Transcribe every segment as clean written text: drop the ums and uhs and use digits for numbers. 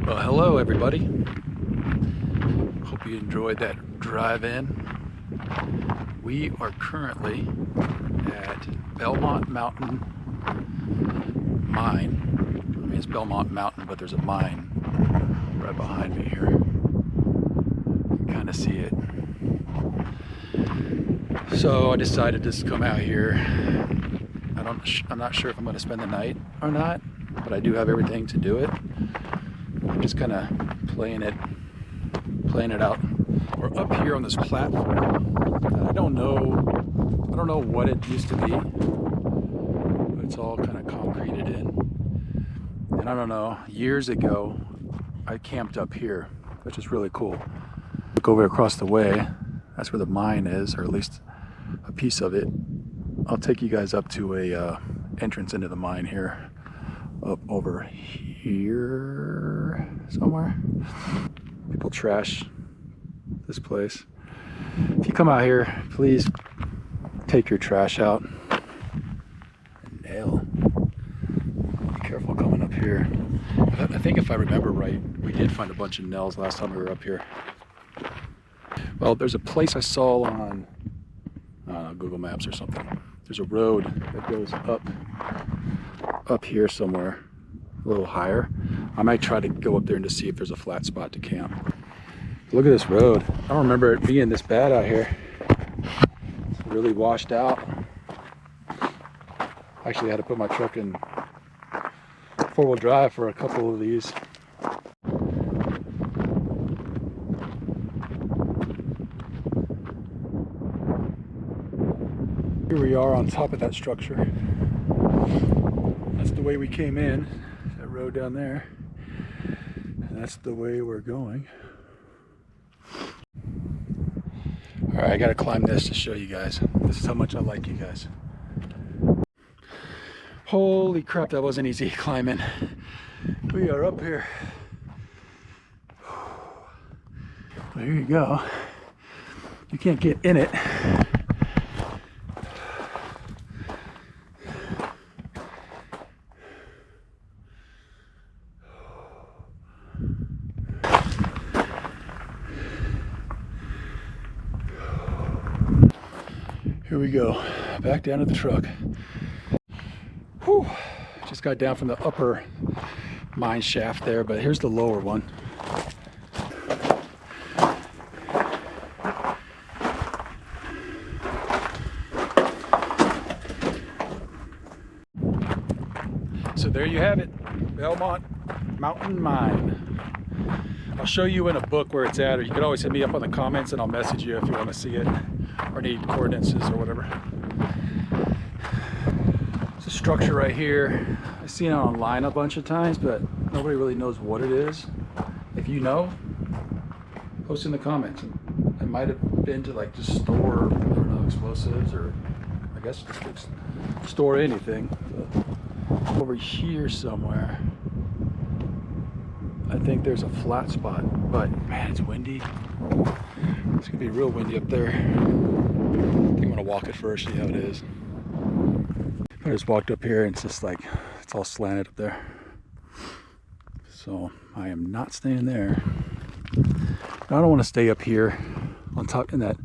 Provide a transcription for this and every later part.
Well, hello everybody. Hope you enjoyed that drive in. We are currently at Belmont Mountain mine. I mean, it's Belmont Mountain, but there's a mine right behind me here. You can kind of see it. So I decided to just come out here. I'm not sure if I'm going to spend the night or not, but I do have everything to do it. I'm just kind of playing it out. We're up here on this platform. I don't know what it used to be, but it's all kind of concreted in. And I don't know, years ago, I camped up here, which is really cool. Look over across the way, that's where the mine is, or at least a piece of it. I'll take you guys up to a entrance into the mine here, up over here somewhere. People trash this place. If you come out here, please take your trash out. Nail. Be careful coming up here. I think if I remember right, we did find a bunch of nails last time we were up here. Well, there's a place I saw on Google Maps or something. There's a road that goes up here somewhere, a little higher. I might try to go up there and just see if there's a flat spot to camp. Look at this road. I don't remember it being this bad out here. It's really washed out. Actually, I had to put my truck in four-wheel drive for a couple of these. Here we are on top of that structure. That's the way we came in, that road down there. And that's the way we're going. All right, I gotta climb this to show you guys. This is how much I like you guys. Holy crap, that wasn't easy climbing. We are up here. Well, here you go. You can't get in it. Here we go, back down to the truck. Whew, just got down from the upper mine shaft there, but here's the lower one. So there you have it, Belmont Mountain Mine. I'll show you in a book where it's at, or you can always hit me up on the comments and I'll message you if you want to see it or need coordinates or whatever. It's a structure right here. I've seen it online a bunch of times, but nobody really knows what it is. If you know, post in the comments. It might have been to like just store, I don't know, explosives, or I guess just store anything. But over here somewhere, I think there's a flat spot, but man, it's windy. It's gonna be real windy up there. I think I'm gonna walk it first, see how it is. I just walked up here and it's just like, it's all slanted up there. So I am not staying there. I don't want to stay up here on top in that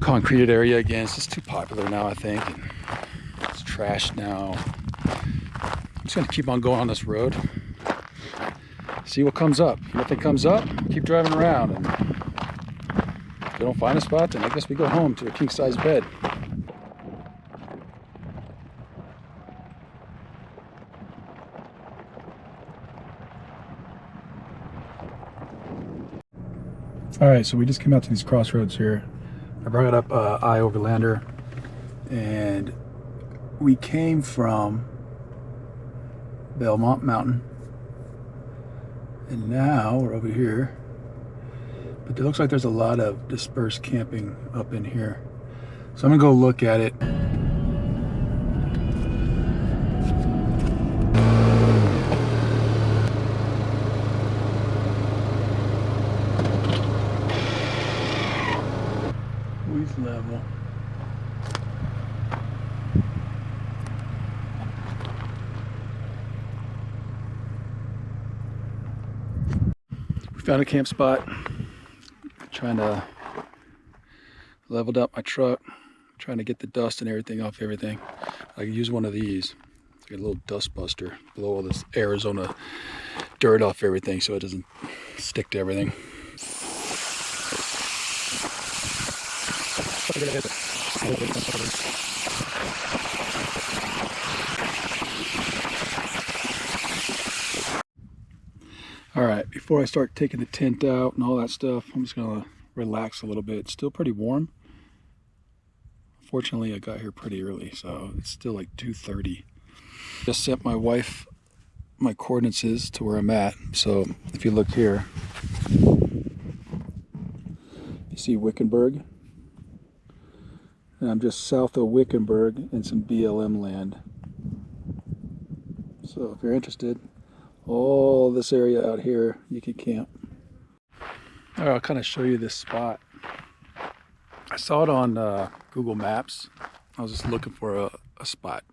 concreted area again. It's just too popular now, I think. And it's trashed now. I'm just gonna keep on going on this road. See what comes up. If nothing comes up, keep driving around. And if we don't find a spot, then I guess we go home to a king-size bed. All right, so we just came out to these crossroads here. I brought up iOverlander, and we came from Belmont Mountain. And now we're over here, but it looks like there's a lot of dispersed camping up in here. So I'm gonna go look at it. Squeeze level. Found a camp spot. Trying to leveled up my truck. Trying to get the dust and everything off everything. I can use one of these. It's like a little dust buster. Blow all this Arizona dirt off everything so it doesn't stick to everything. All right, before I start taking the tent out and all that stuff, I'm just gonna relax a little bit. It's still pretty warm. Fortunately, I got here pretty early, so it's still like 2:30. Just sent my wife my coordinates to where I'm at. So if you look here, you see Wickenburg. And I'm just south of Wickenburg in some BLM land. So if you're interested, all this area out here, you can camp. All right, I'll kind of show you this spot. I saw it on Google Maps. I was just looking for a spot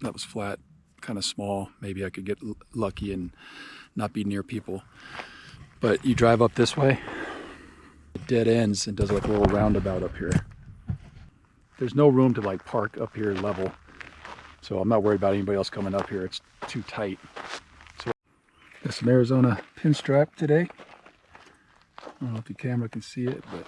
that was flat, kind of small. Maybe I could get lucky and not be near people. But you drive up this way, it dead ends and does like a little roundabout up here. There's no room to like park up here level. So I'm not worried about anybody else coming up here. It's too tight. So got some Arizona pinstripe today. I don't know if the camera can see it, but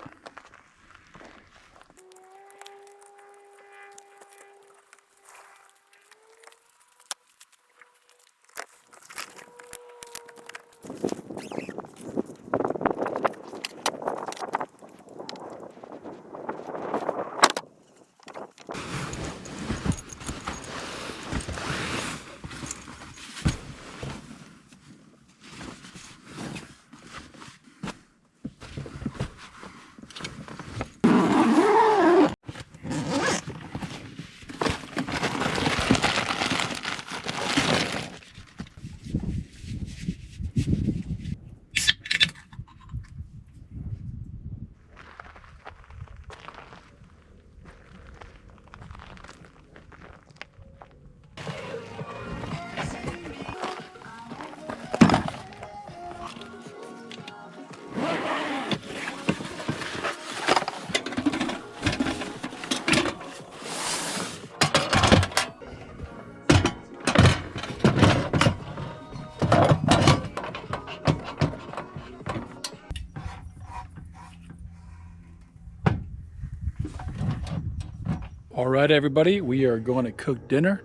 all right, everybody, we are going to cook dinner.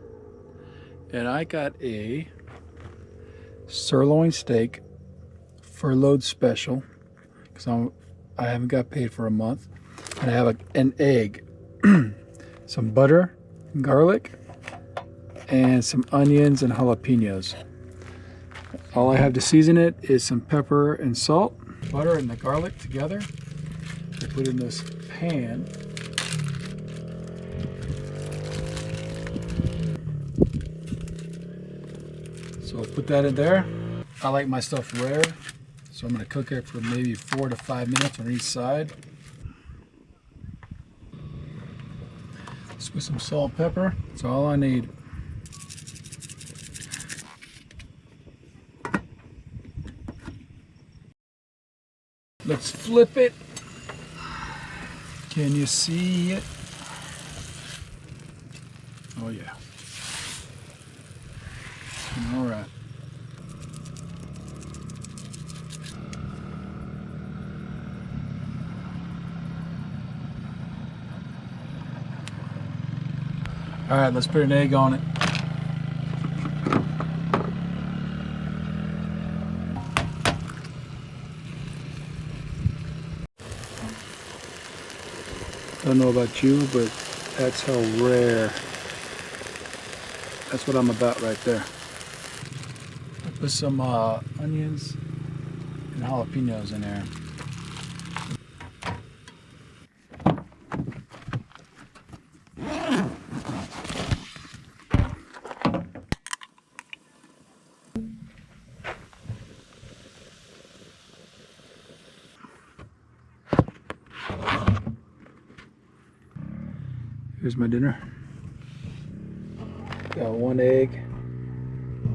And I got a sirloin steak furloughed special because I haven't got paid for a month. And I have an egg, some butter, garlic, and some onions and jalapenos. All I have to season it is some pepper and salt. Butter and the garlic together. I put in this pan. So I'll put that in there. I like my stuff rare, so I'm going to cook it for maybe 4 to 5 minutes on each side. Just with some salt and pepper, that's all I need. Let's flip it. Can you see it? Oh yeah. All right. All right, let's put an egg on it. I don't know about you, but that's how rare. That's what I'm about right there. I put some onions and jalapenos in there. Here's my dinner. Got one egg,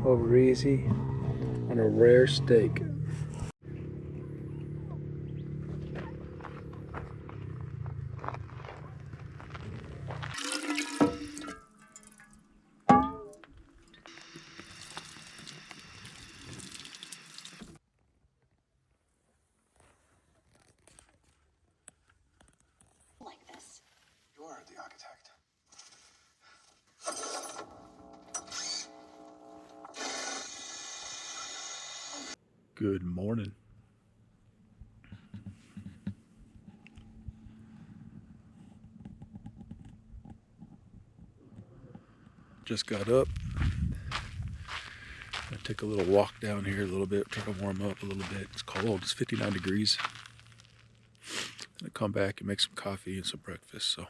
over easy, on a rare steak. Good morning. Just got up. I took a little walk down here a little bit, try to warm up a little bit. It's cold, it's 59 degrees. I come back and make some coffee and some breakfast, so.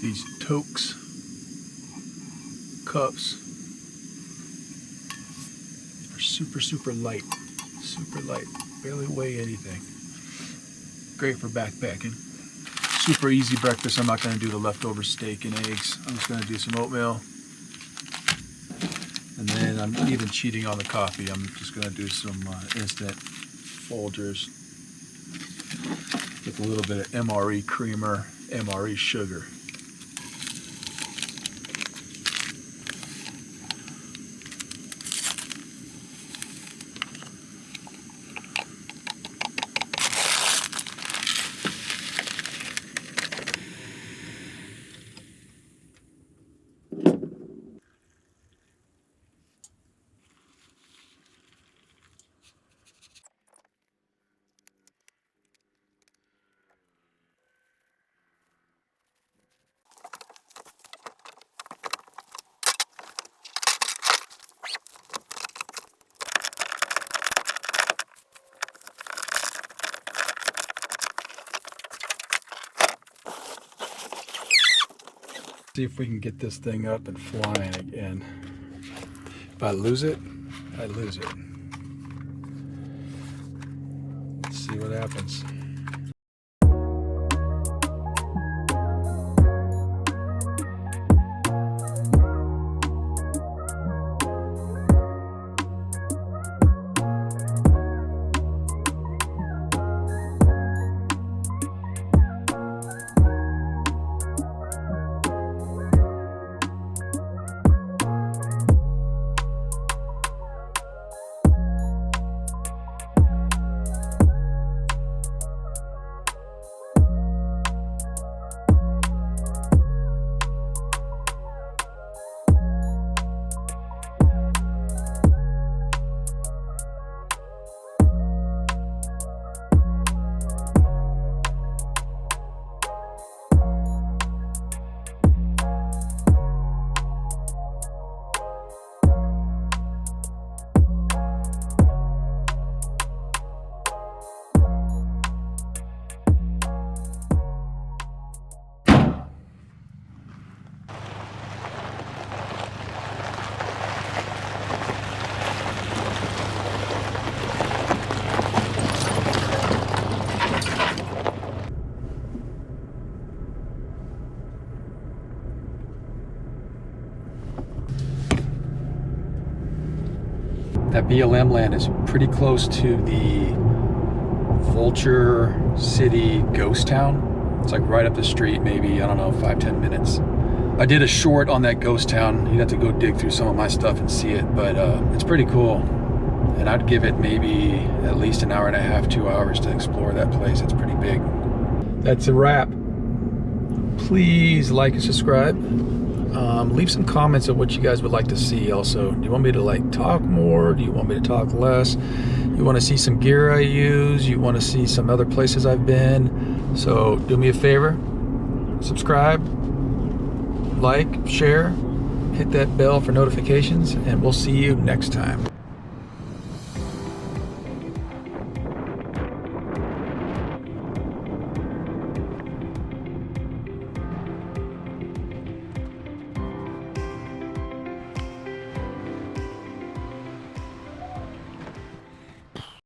These Tokes cups are super light, barely weigh anything. Great for backpacking. Super easy breakfast. I'm not going to do the leftover steak and eggs. I'm just going to do some oatmeal. And then I'm even cheating on the coffee. I'm just going to do some instant Folgers with a little bit of MRE creamer, MRE sugar. See if we can get this thing up and flying again. If I lose it, I lose it. Let's see what happens. That BLM land is pretty close to the Vulture City ghost town. It's like right up the street, maybe, I don't know, 5-10 minutes. I did a short on that ghost town. You'd have to go dig through some of my stuff and see it, but it's pretty cool. And I'd give it maybe at least an hour and a half, 2 hours to explore that place. It's pretty big. That's a wrap. Please like and subscribe. Leave some comments of what you guys would like to see also. Do you want me to like talk more? Do you want me to talk less? You want to see some gear I use? You want to see some other places I've been? So do me a favor, subscribe, like, share, hit that bell for notifications, and we'll see you next time.